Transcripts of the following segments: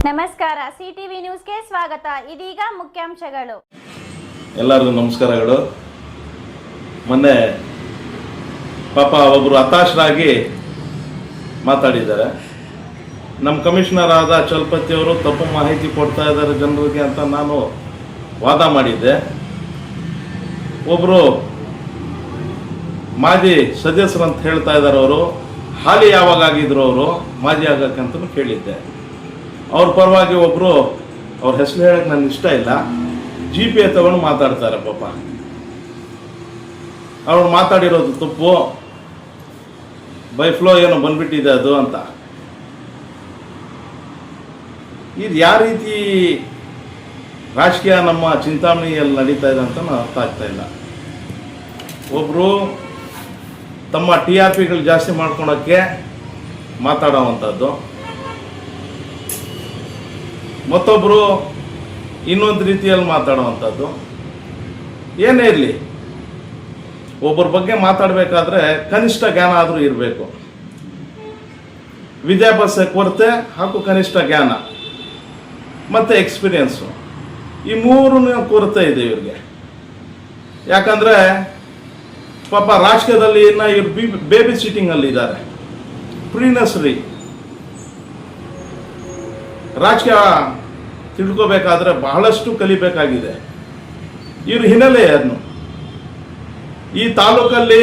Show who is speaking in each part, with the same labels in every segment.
Speaker 1: ನಮಸ್ಕಾರ, ಸಿಟಿವಿ ನ್ಯೂಸ್ಗೆ ಸ್ವಾಗತ. ಇದೀಗ ಮುಖ್ಯಾಂಶಗಳು.
Speaker 2: ಎಲ್ಲರಿಗೂ ನಮಸ್ಕಾರಗಳು. ಮೊನ್ನೆ ಪಾಪ ಒಬ್ಬರು ಹತಾಶರಾಗಿ ಮಾತಾಡಿದ್ದಾರೆ. ನಮ್ಮ ಕಮಿಷನರ್ ಆದ ಚಲಪತಿ ಅವರು ತಪ್ಪು ಮಾಹಿತಿ ಕೊಡ್ತಾ ಇದ್ದಾರೆ ಜನರಿಗೆ ಅಂತ ನಾನು ವಾದ ಮಾಡಿದ್ದೆ. ಒಬ್ಬರು ಮಾಜಿ ಸದಸ್ಯರು ಅಂತ ಹೇಳ್ತಾ ಇದ್ದಾರೆ. ಅವರು ಹಾಲಿ ಯಾವಾಗ ಆಗಿದ್ರು ಅವರು ಮಾಜಿ ಆಗಕ್ಕಂತಲೂ ಕೇಳಿದ್ದೆ. ಅವ್ರ ಪರವಾಗಿ ಒಬ್ಬರು, ಅವ್ರ ಹೆಸರು ಹೇಳಕ್ಕೆ ನನಗೆ ಇಷ್ಟ ಇಲ್ಲ, GPA ತಗೊಂಡು ಮಾತಾಡ್ತಾರೆ. ಪಾಪ ಅವ್ರು ಮಾತಾಡಿರೋದು ತಪ್ಪು, ಬೈ ಫ್ಲೋ ಏನೋ ಬಂದ್ಬಿಟ್ಟಿದೆ ಅದು ಅಂತ. ಇದು ಯಾವ ರೀತಿ ರಾಜಕೀಯ ನಮ್ಮ ಚಿಂತಾಮಣಿಯಲ್ಲಿ ನಡೀತಾ ಇದೆ ಅಂತ ಅರ್ಥ ಆಗ್ತಾ ಇಲ್ಲ. ಒಬ್ಬರು ತಮ್ಮ TRPಗಳು ಜಾಸ್ತಿ ಮಾಡ್ಕೊಳಕ್ಕೆ ಮಾತಾಡೋವಂಥದ್ದು, ಮತ್ತೊಬ್ಬರು ಇನ್ನೊಂದು ರೀತಿಯಲ್ಲಿ ಮಾತಾಡುವಂಥದ್ದು. ಏನೇ ಇರಲಿ, ಒಬ್ಬರ ಬಗ್ಗೆ ಮಾತಾಡಬೇಕಾದ್ರೆ ಕನಿಷ್ಠ ಜ್ಞಾನ ಆದರೂ ಇರಬೇಕು. ವಿದ್ಯಾಭ್ಯಾಸ ಕೊರತೆ ಹಾಗೂ ಕನಿಷ್ಠ ಜ್ಞಾನ ಮತ್ತು ಎಕ್ಸ್ಪೀರಿಯನ್ಸು, ಈ ಮೂರೂ ಕೊರತೆ ಇದೆ ಇವ್ರಿಗೆ. ಯಾಕಂದರೆ ಪಾಪ ರಾಜಕೀಯದಲ್ಲಿ ಇನ್ನು ಇವ್ರು ಬೇಬಿ ಸಿಟ್ಟಿಂಗಲ್ಲಿ ಇದ್ದಾರೆ. ಪ್ರೀ ನರ್ಸರಿ ರಾಜಕೀಯ ತಿಳ್ಕೋಬೇಕಾದ್ರೆ ಬಹಳಷ್ಟು ಕಲಿಬೇಕಾಗಿದೆ. ಇವ್ರ ಹಿನ್ನೆಲೆ ಅದನ್ನು ಈ ತಾಲೂಕಲ್ಲಿ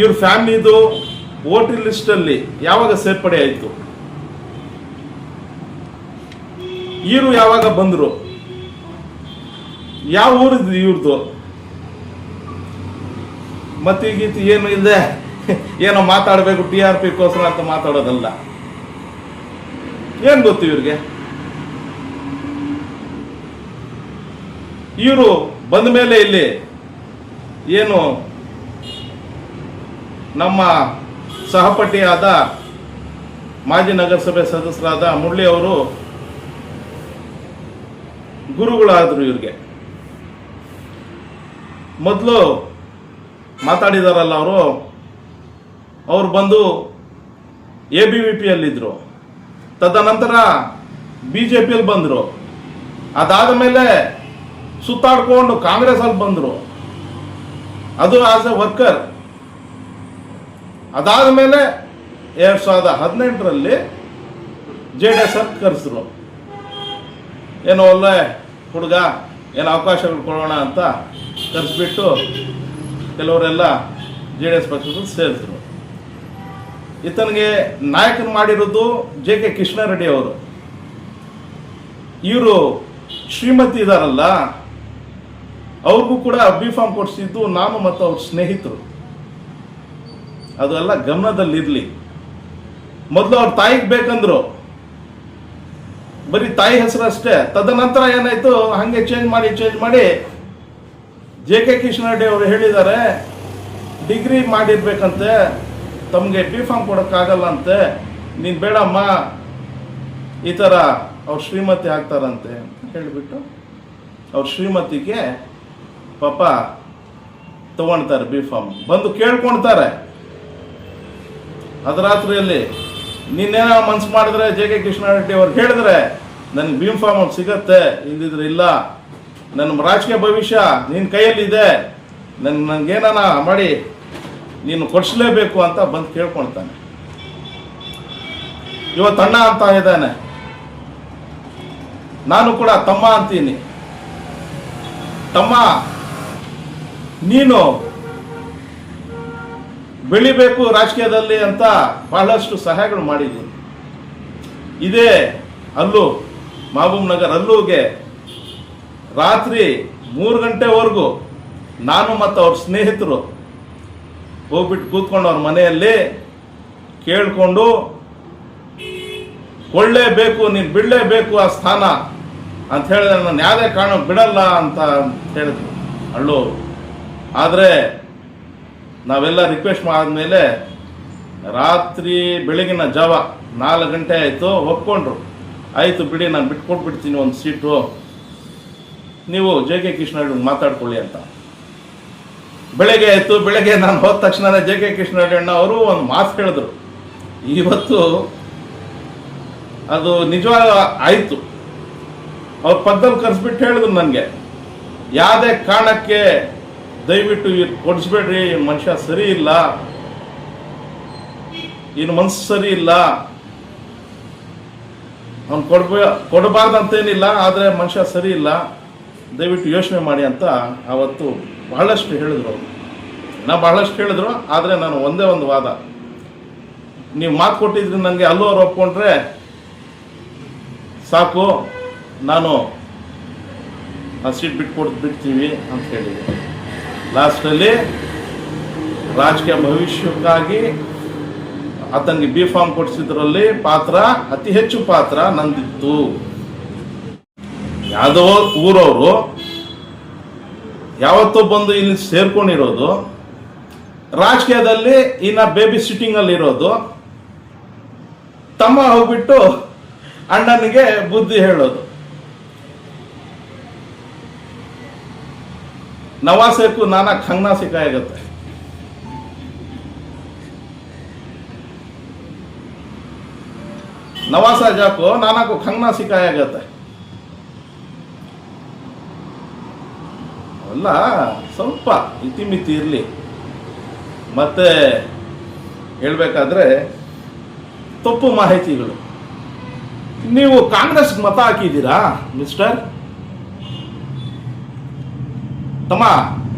Speaker 2: ಇವ್ರ ಫ್ಯಾಮಿಲಿದು ವೋಟರ್ ಲಿಸ್ಟಲ್ಲಿ ಯಾವಾಗ ಸೇರ್ಪಡೆ ಆಯಿತು, ಇವರು ಯಾವಾಗ ಬಂದರು, ಯಾವ ಊರಿದ್ದು ಇವ್ರದ್ದು, ಮತ್ತೀಗೀತಿ ಏನು ಇದೆ, ಏನೋ ಮಾತಾಡಬೇಕು TRPಗೋಸ್ಕರ ಅಂತ ಮಾತಾಡೋದಲ್ಲ. ಏನು ಗೊತ್ತು ಇವ್ರಿಗೆ? ಇವರು ಬಂದ ಮೇಲೆ ಇಲ್ಲಿ ಏನು ನಮ್ಮ ಸಹಪಾಠಿಯಾದ ಮಾಜಿ ನಗರಸಭೆ ಸದಸ್ಯರಾದ ಮುರಳಿ ಅವರು ಗುರುಗಳಾದರು. ಇವ್ರಿಗೆ ಮೊದಲು ಮಾತಾಡಿದಾರಲ್ಲ ಅವರು ಬಂದು ABVPಯಲ್ಲಿದ್ದರು. ತದನಂತರ BJPಯಲ್ಲಿ ಬಂದರು. ಅದಾದ ಮೇಲೆ ಸುತ್ತಾಡ್ಕೊಂಡು ಕಾಂಗ್ರೆಸ್ಸಲ್ಲಿ ಬಂದರು, ಅದು ಆಸ್ ಎ ವರ್ಕರ್. ಅದಾದ ಮೇಲೆ 2018ರಲ್ಲಿ JDS ಕರೆಸಿದ್ರು. ಏನೋ ಒಳ್ಳೆ ಹುಡುಗ, ಏನೋ ಅವಕಾಶಗಳು ಕೊಡೋಣ ಅಂತ ಕರೆಸಿಬಿಟ್ಟು ಕೆಲವರೆಲ್ಲ JDS ಪಕ್ಷದಲ್ಲಿ ಸೇರಿದ್ರು. ಈತನಿಗೆ ನಾಯಕರು ಮಾಡಿರೋದು JK ಕೃಷ್ಣಾರೆಡ್ಡಿ ಅವರು. ಇವರು ಶ್ರೀಮತಿ ಇದಾರಲ್ಲ, ಅವ್ರಿಗೂ ಕೂಡ B.Pharm ಕೊಡಿಸಿದ್ದು ನಾನು ಮತ್ತು ಅವ್ರ ಸ್ನೇಹಿತರು. ಅದು ಎಲ್ಲ ಗಮನದಲ್ಲಿರಲಿ. ಮೊದಲು ಅವ್ರ ತಾಯಿಗೆ ಬೇಕಂದ್ರು, ಬರೀ ತಾಯಿ ಹೆಸರು ಅಷ್ಟೇ. ತದನಂತರ ಏನಾಯ್ತು, ಹಾಗೆ ಚೇಂಜ್ ಮಾಡಿ JK ಕೃಷ್ಣಾರೆಡ್ಡಿ ಅವರು ಹೇಳಿದ್ದಾರೆ, ಡಿಗ್ರಿ ಮಾಡಿರ್ಬೇಕಂತೆ, ತಮಗೆ B.Pharm ಕೊಡೋಕ್ಕಾಗಲ್ಲ ಅಂತೆ, ನೀನು ಬೇಡಮ್ಮ, ಈ ಥರ ಅವ್ರ ಶ್ರೀಮತಿ ಆಗ್ತಾರಂತೆ ಅಂತ ಹೇಳಿಬಿಟ್ಟು ಅವ್ರ ಶ್ರೀಮತಿಗೆ ಪಾಪ ತಗೊಳ್ತಾರೆ B.Pharm. ಬಂದು ಕೇಳ್ಕೊಳ್ತಾರೆ ಅರ್ಧರಾತ್ರಿಯಲ್ಲಿ. ನೀನೇನೋ ಮನ್ಸು ಮಾಡಿದ್ರೆ JK ಕೃಷ್ಣಾರೆಡ್ಡಿ ಅವ್ರಿಗೆ ಹೇಳಿದ್ರೆ ನನಗೆ B.Pharm ಸಿಗತ್ತೆ, ಇಲ್ದಿದ್ರೆ ಇಲ್ಲ, ನನ್ನ ರಾಜಕೀಯ ಭವಿಷ್ಯ ನಿನ್ನ ಕೈಯಲ್ಲಿದೆ, ನನಗೇನಾನ ಮಾಡಿ ನೀನು ಕೊಡಿಸ್ಲೇಬೇಕು ಅಂತ ಬಂದು ಕೇಳ್ಕೊಳ್ತಾನೆ. ಇವತ್ತು ಅಣ್ಣ ಅಂತ ಇದ್ದಾನೆ, ನಾನು ಕೂಡ ತಮ್ಮ ಅಂತೀನಿ. ತಮ್ಮ, ನೀನು ಬೆಳಿಬೇಕು ರಾಜಕೀಯದಲ್ಲಿ ಅಂತ ಬಹಳಷ್ಟು ಸಹಾಯಗಳು ಮಾಡಿದ್ದೀನಿ. ಇದೇ ಅಲ್ಲೂ ಮಹಬೂಬ್ ನಗರ್ ಅಲ್ಲೂಗೆ ರಾತ್ರಿ 3 ಗಂಟೆವರೆಗೂ ನಾನು ಮತ್ತು ಅವ್ರ ಸ್ನೇಹಿತರು ಹೋಗ್ಬಿಟ್ಟು ಕೂತ್ಕೊಂಡು ಅವ್ರ ಮನೆಯಲ್ಲಿ ಕೇಳಿಕೊಂಡು, ಕೊಳ್ಳೇಬೇಕು, ನೀನು ಬಿಡಲೇಬೇಕು ಆ ಸ್ಥಾನ ಅಂತ ಹೇಳಿದ್ರೆ ನಾನು ಯಾವುದೇ ಕಾರಣ ಬಿಡಲ್ಲ ಅಂತ ಹೇಳಿದ್ರು ಅಳ್ಳೂರು. ಆದರೆ ನಾವೆಲ್ಲ ರಿಕ್ವೆಸ್ಟ್ ಮಾಡಿದ್ಮೇಲೆ ರಾತ್ರಿ ಬೆಳಗಿನ ಜಾವ 4 ಗಂಟೆ ಆಯಿತು, ಒಪ್ಕೊಂಡ್ರು. ಆಯಿತು ಬಿಡಿ, ನಾನು ಬಿಟ್ಕೊಟ್ಬಿಡ್ತೀನಿ ಒಂದು ಸೀಟು, ನೀವು JK ಕೃಷ್ಣಾರೆಡ್ಡಿ ಮಾತಾಡ್ಕೊಳ್ಳಿ ಅಂತ. ಬೆಳಗ್ಗೆ ಆಯಿತು. ಬೆಳಗ್ಗೆ ನಾನು ಹೋದ ತಕ್ಷಣ JK ಕೃಷ್ಣಾರೆಡ್ಡಿ ಅಣ್ಣ ಅವರು ಒಂದು ಮಾತು ಹೇಳಿದ್ರು, ಇವತ್ತು ಅದು ನಿಜವಾಗ ಆಯಿತು. ಅವ್ರು ಪಕ್ಕದಲ್ಲಿ ಕರೆಸ್ಬಿಟ್ಟು ಹೇಳಿದ್ರು ನನಗೆ, ಯಾವುದೇ ಕಾರಣಕ್ಕೆ ದಯವಿಟ್ಟು ಕೊಡಿಸ್ಬೇಡ್ರಿ, ಮನುಷ್ಯ ಸರಿ ಇಲ್ಲ, ಇನ್ನು ಮನಸ್ಸು ಸರಿ ಇಲ್ಲ, ಅವ್ನು ಕೊಡಬಾರ್ದಂತೇನಿಲ್ಲ, ಆದರೆ ಮನುಷ್ಯ ಸರಿ ಇಲ್ಲ, ದಯವಿಟ್ಟು ಯೋಚನೆ ಮಾಡಿ ಅಂತ ಅವತ್ತು ಬಹಳಷ್ಟು ಹೇಳಿದ್ರು ಅವರು. ಬಹಳಷ್ಟು ಹೇಳಿದ್ರು. ಆದರೆ ನಾನು ಒಂದೇ ಒಂದು ವಾದ, ನೀವು ಮಾತು ಕೊಟ್ಟಿದ್ರಿ ನನಗೆ, ಅಲ್ಲೂ ಅವ್ರು ಒಪ್ಕೊಂಡ್ರೆ ಸಾಕು, ನಾನು ಆ ಸೀಟ್ ಬಿಡ್ತೀವಿ ಅಂತ ಹೇಳಿದೆ. ಲಾಸ್ಟಲ್ಲಿ ರಾಜಕೀಯ ಭವಿಷ್ಯಕ್ಕಾಗಿ ಆತನಿಗೆ ಬಿ ಫಾರ್ಮ್ ಕೊಡಿಸಿದ್ರಲ್ಲಿ ಪಾತ್ರ, ಅತಿ ಹೆಚ್ಚು ಪಾತ್ರ ನಂದಿತ್ತು. ಯಾವುದೋ ಊರವರು ಯಾವತ್ತೂ ಬಂದು ಇಲ್ಲಿ ಸೇರ್ಕೊಂಡಿರೋದು, ರಾಜಕೀಯದಲ್ಲಿ ಇನ್ನ ಬೇಬಿ ಸಿಟ್ಟಿಂಗ್ ಅಲ್ಲಿ ಇರೋದು, ತಮ್ಮ ಹೋಗ್ಬಿಟ್ಟು ಅಣ್ಣನಿಗೆ ಬುದ್ಧಿ ಹೇಳೋದು. ನವಾಸಕ್ಕೂ ನಾನಾ ಖಂಗ್ನಾ ಸಿಕ್ಕಾಗುತ್ತೆ. ನವಾಸ ಜಾಕೋ ನಾನಾಕು ಖಂಗ್ನಾ ಸಿಕ್ಕಾಗತ್ತೆ. ಅಲ್ಲ, ಸ್ವಲ್ಪ ಇತಿಮಿತಿ ಇರಲಿ. ಮತ್ತೆ ಹೇಳ್ಬೇಕಾದ್ರೆ ತಪ್ಪು ಮಾಹಿತಿಗಳು. ನೀವು ಕಾಂಗ್ರೆಸ್ ಮತ ಹಾಕಿದ್ದೀರಾ ಮಿಸ್ಟರ್ ತಮ್ಮ?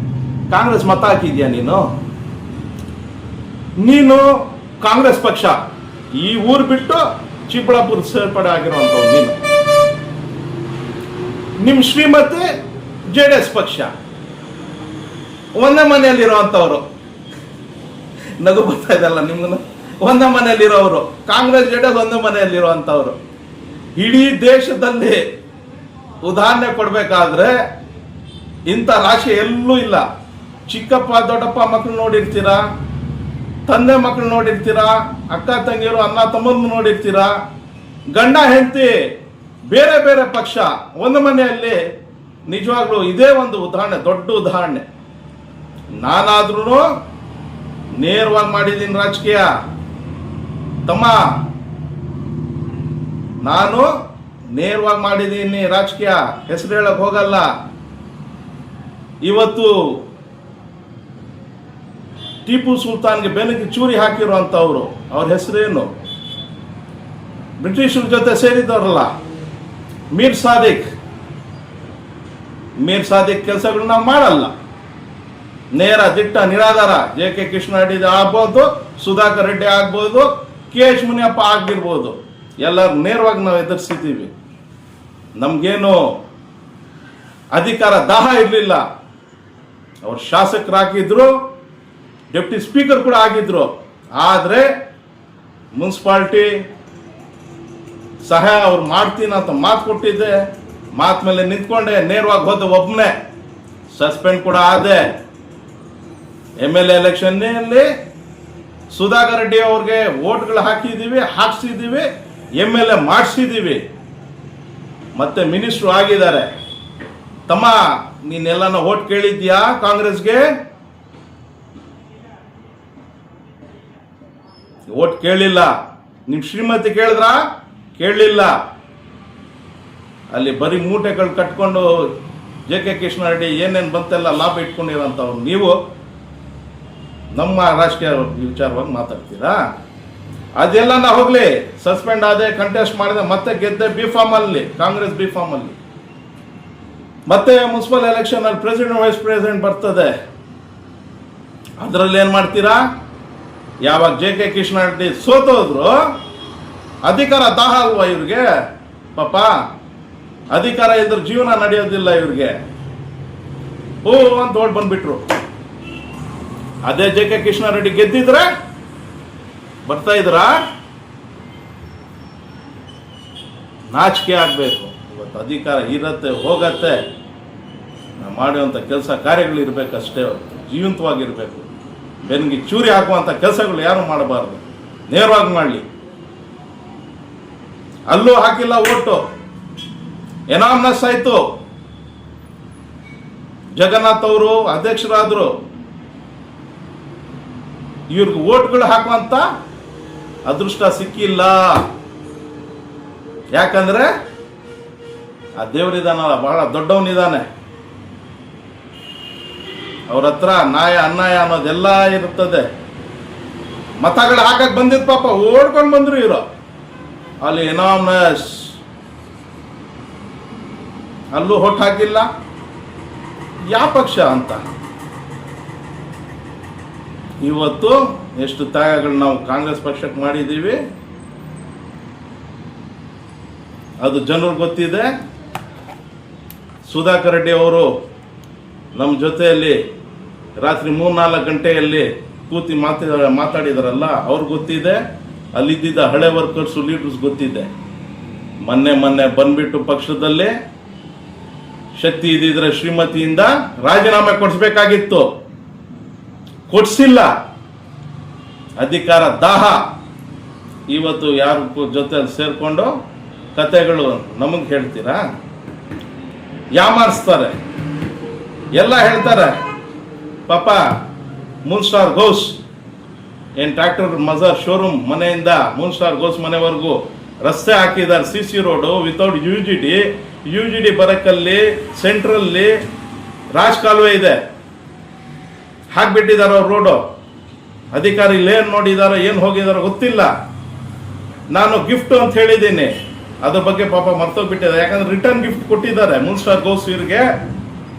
Speaker 2: ಕಾಂಗ್ರೆಸ್ ಮತ ಹಾಕಿದ್ಯಾ ನೀನು ಕಾಂಗ್ರೆಸ್ ಪಕ್ಷ ಈ ಊರು ಬಿಟ್ಟು ಚಿಕ್ಕಬಳ್ಳಾಪುರ ಸೇರ್ಪಡೆ ಆಗಿರುವಂಥವ್ರು ನೀನು. ನಿಮ್ಮ ಶ್ರೀಮತಿ JDS ಪಕ್ಷ, ಒಂದೇ ಮನೆಯಲ್ಲಿರುವಂಥವ್ರು. ನಗು ಬರ್ತಾ ಇದೆಲ್ಲ ನಿಮ್ಗೂ. ಒಂದೇ ಮನೆಯಲ್ಲಿರೋರು, ಕಾಂಗ್ರೆಸ್ JDS ಒಂದೇ ಮನೆಯಲ್ಲಿರುವಂಥವ್ರು. ಇಡೀ ದೇಶದಲ್ಲಿ ಉದಾಹರಣೆ ಕೊಡಬೇಕಾದ್ರೆ ಇಂಥ ರಾಶಿ ಎಲ್ಲೂ ಇಲ್ಲ. ಚಿಕ್ಕಪ್ಪ ದೊಡ್ಡಪ್ಪ ಮಕ್ಕಳು ನೋಡಿರ್ತೀರಾ, ತಂದೆ ಮಕ್ಕಳು ನೋಡಿರ್ತೀರಾ, ಅಕ್ಕ ತಂಗಿಯರು ಅಣ್ಣ ತಮ್ಮನ್ನು ನೋಡಿರ್ತೀರಾ, ಗಂಡ ಹೆಂಡತಿ ಬೇರೆ ಬೇರೆ ಪಕ್ಷ ಒಂದು ಮನೆಯಲ್ಲಿ. ನಿಜವಾಗ್ಲೂ ಇದೇ ಒಂದು ಉದಾಹರಣೆ, ದೊಡ್ಡ ಉದಾಹರಣೆ. ನಾನಾದ್ರೂ ನೇರವಾಗಿ ಮಾಡಿದ್ದೀನಿ ರಾಜಕೀಯ ತಮ್ಮ, ನಾನು ನೇರವಾಗಿ ಮಾಡಿದ್ದೀನಿ ರಾಜಕೀಯ, ಹೆಸರು ಹೇಳಕ್ ಹೋಗಲ್ಲ. ಇವತ್ತು ಟಿಪ್ಪು ಸುಲ್ತಾನ್ಗೆ ಬೆನ್ನಿಗೆ ಚೂರಿ ಹಾಕಿರುವಂಥವ್ರು, ಅವ್ರ ಹೆಸರೇನು? ಬ್ರಿಟಿಷರ ಜೊತೆ ಸೇರಿದವರಲ್ಲ, ಮೀರ್ ಸಾದಿಕ್ ಕೆಲಸಗಳನ್ನ ನಾವು ಮಾಡಲ್ಲ. ನೇರ ದಿಟ್ಟ ನಿರಾಧಾರ. JK ಕೃಷ್ಣ ರೆಡ್ಡಿ ಆಗ್ಬೋದು, ಸುಧಾಕರ್ ರೆಡ್ಡಿ ಆಗ್ಬೋದು, KH ಮುನಿಯಪ್ಪ ಆಗಿರ್ಬೋದು, ಎಲ್ಲರೂ ನೇರವಾಗಿ ನಾವು ಎದುರಿಸಿದ್ದೀವಿ. ನಮ್ಗೇನು ಅಧಿಕಾರ ದಾಹ ಇರಲಿಲ್ಲ. ಅವ್ರು ಶಾಸಕರಾಗಿದ್ರು, ಡೆಪ್ಟಿ ಸ್ಪೀಕರ್ ಕೂಡ ಆಗಿದ್ರು. ಆದರೆ ಮುನ್ಸಿಪಾಲ್ಟಿ ಸಹಾಯ ಅವ್ರು ಮಾಡ್ತೀನಿ ಅಂತ ಮಾತು ಕೊಟ್ಟಿದ್ದೆ, ಮಾತು ಮೇಲೆ ನಿಂತ್ಕೊಂಡೆ, ನೇರವಾಗಿ ಹೋದ ಒಬ್ಬನೇ ಸಸ್ಪೆಂಡ್ ಕೂಡ ಆದೆ. MLA ಎಲೆಕ್ಷನ್ನಲ್ಲಿ ಸುಧಾಕರ್ ರೆಡ್ಡಿ ಅವ್ರಿಗೆ ವೋಟ್ಗಳು ಹಾಕ್ಸಿದ್ದೀವಿ, MLA ಮಾಡಿಸಿದ್ದೀವಿ, ಮತ್ತೆ ಮಿನಿಸ್ಟ್ರು ಆಗಿದ್ದಾರೆ. ತಮ್ಮ, ನೀನೆಲ್ಲನ ವೋಟ್ ಕೇಳಿದ್ಯಾ ಕಾಂಗ್ರೆಸ್ಗೆ? ವೋಟ್ ಕೇಳಿಲ್ಲ. ನಿಮ್ ಶ್ರೀಮತಿ ಕೇಳಿದ್ರ? ಕೇಳಲಿಲ್ಲ. ಅಲ್ಲಿ ಬರೀ ಮೂಟೆಗಳು ಕಟ್ಕೊಂಡು JK ಕೃಷ್ಣ ರೆಡ್ಡಿ ಏನೇನು ಬಂತೆಲ್ಲ ಲಾಭ ಇಟ್ಕೊಂಡಿರೋಂಥವ್ರು ನೀವು ನಮ್ಮ ರಾಜಕೀಯ ವಿಚಾರವಾಗಿ ಮಾತಾಡ್ತೀರಾ? ಅದೆಲ್ಲ ಹೋಗ್ಲಿ, ಸಸ್ಪೆಂಡ್ ಆದೆ, ಕಂಟೆಸ್ಟ್ ಮಾಡಿದೆ, ಮತ್ತೆ ಗೆದ್ದೆ ಬಿ ಫಾರ್ಮ್ ಅಲ್ಲಿ, ಕಾಂಗ್ರೆಸ್ ಬಿ ಫಾರ್ಮ್ ಅಲ್ಲಿ. ಮತ್ತೆ ಮುನ್ಸಿಪಲ್ ಎಲೆಕ್ಷನ್ ಅಲ್ಲಿ ಪ್ರೆಸಿಡೆಂಟ್ ವೈಸ್ ಪ್ರೆಸಿಡೆಂಟ್ ಬರ್ತದೆ. ಅದರಲ್ಲಿ ಏನ್ ಮಾಡ್ತೀರಾ? ಯಾವಾಗ JK ಕೃಷ್ಣ ರೆಡ್ಡಿ ಸೋತೋದ್ರು, ಅಧಿಕಾರ ದಾಹ ಅಲ್ವಾ ಇವ್ರಿಗೆ? ಪಾಪ ಅಧಿಕಾರ ಇದ್ರೆ ಜೀವನ ನಡೆಯೋದಿಲ್ಲ ಇವ್ರಿಗೆ. ಓ ಅಂತ ಓಡ್ ಬಂದ್ಬಿಟ್ರು. ಅದೇ JK ಕೃಷ್ಣ ರೆಡ್ಡಿ ಗೆದ್ದಿದ್ರೆ ಬರ್ತಾ ಇದ್ರ? ನಾಚಿಕೆ ಆಗ್ಬೇಕು. ಇವತ್ತು ಅಧಿಕಾರ ಇರತ್ತೆ, ಹೋಗತ್ತೆ, ನಾವು ಮಾಡುವಂಥ ಕೆಲಸ ಕಾರ್ಯಗಳು ಇರಬೇಕಷ್ಟೇ, ಜೀವಂತವಾಗಿರ್ಬೇಕು. ಬೆನ್ನಿಗೆ ಚೂರಿ ಹಾಕುವಂಥ ಕೆಲಸಗಳು ಯಾರು ಮಾಡಬಾರ್ದು, ನೇರವಾಗಿ ಮಾಡಲಿ. ಅಲ್ಲೂ ಹಾಕಿಲ್ಲ ಓಟು, ಎನಾಮ್ನಸ್ ಆಯ್ತು. ಜಗನ್ನಾಥ್ ಅವರು ಅಧ್ಯಕ್ಷರಾದ್ರು, ಇವ್ರಿಗೆ ಓಟ್ಗಳು ಹಾಕುವಂತ ಅದೃಷ್ಟ ಸಿಕ್ಕಿಲ್ಲ. ಯಾಕಂದ್ರೆ ಆ ದೇವರಿದಾನಲ್ಲ, ಬಹಳ ದೊಡ್ಡವನಿದ್ದಾನೆ. ಅವ್ರ ಹತ್ರ ನ್ಯಾಯ ಅನ್ಯಾಯ ಅನ್ನೋದೆಲ್ಲ ಇರುತ್ತದೆ. ಮತಗಳು ಹಾಕಕ್ ಬಂದಿದ್ ಪಾಪ ಓಡ್ಕೊಂಡು ಬಂದ್ರು ಇವರು. ಅಲ್ಲಿ ಎನಾಮ್ನೆಸ್, ಅಲ್ಲೂ ಹೊಟ್ಟು ಹಾಕಿಲ್ಲ. ಯಾವ ಪಕ್ಷ ಅಂತ ಇವತ್ತು ಎಷ್ಟು ತ್ಯಾಗಗಳು ನಾವು ಕಾಂಗ್ರೆಸ್ ಪಕ್ಷಕ್ಕೆ ಮಾಡಿದ್ದೀವಿ, ಅದು ಜನರಿಗೆ ಗೊತ್ತಿದೆ. ಸುಧಾಕರ್ ರೆಡ್ಡಿ ಅವರು ನಮ್ಮ ಜೊತೆಯಲ್ಲಿ ರಾತ್ರಿ 3-4 ಗಂಟೆಯಲ್ಲಿ ಕೂತಿ ಮಾತಾಡಿದಾರಲ್ಲ, ಅವ್ರಿಗೆ ಗೊತ್ತಿದೆ. ಅಲ್ಲಿದ್ದ ಹಳೆ ವರ್ಕರ್ಸು ಲೀಡರ್ಸ್ ಗೊತ್ತಿದೆ. ಮೊನ್ನೆ ಬಂದ್ಬಿಟ್ಟು ಪಕ್ಷದಲ್ಲಿ ಶಕ್ತಿ ಇದ್ದಿದ್ರೆ ಶ್ರೀಮತಿಯಿಂದ ರಾಜೀನಾಮೆ ಕೊಡಿಸ್ಬೇಕಾಗಿತ್ತು, ಕೊಡ್ಸಿಲ್ಲ. ಅಧಿಕಾರ ದಾಹ. ಇವತ್ತು ಯಾರ ಜೊತೆ ಸೇರ್ಕೊಂಡು ಕತೆಗಳು ನಮಗೆ ಹೇಳ್ತೀರಾ? ಯಾಮಾರಿಸ್ತಾರೆ, ಎಲ್ಲ ಹೇಳ್ತಾರೆ. ಪಾಪ ಮೂನ್ ಸ್ಟಾರ್ ಘೋಷ್ ಏನ್ ಟ್ರ್ಯಾಕ್ಟರ್ ಮಜರ್ ಶೋರೂಮ್ ಮನೆಯಿಂದ ಮೂನ್ ಸ್ಟಾರ್ ಘೋಷ್ ಮನೆವರೆಗೂ ರಸ್ತೆ ಹಾಕಿದ್ದಾರೆ, CC ರೋಡು ವಿತೌಟ್ UGD ಬರಕಲ್ಲಿ ಸೆಂಟ್ರಲ್ಲಿ ರಾಜ್ ಕಾಲುವೆ ಇದೆ, ಹಾಕ್ಬಿಟ್ಟಿದ್ದಾರೆ ಅವ್ರ ರೋಡು. ಅಧಿಕಾರಿ ಏನ್ ನೋಡಿದಾರೋ ಏನು ಹೋಗಿದಾರೋ ಗೊತ್ತಿಲ್ಲ. ನಾನು ಗಿಫ್ಟ್ ಅಂತ ಹೇಳಿದ್ದೀನಿ, ಅದ್ರ ಬಗ್ಗೆ ಪಾಪ ಮರ್ತೋಗ್ಬಿಟ್ಟಿದೆ. ಯಾಕಂದ್ರೆ ರಿಟರ್ನ್ ಗಿಫ್ಟ್ ಕೊಟ್ಟಿದ್ದಾರೆ ಮೂನ್ ಸ್ಟಾರ್ ಘೋಷ್ ಇವ್ರಿಗೆ,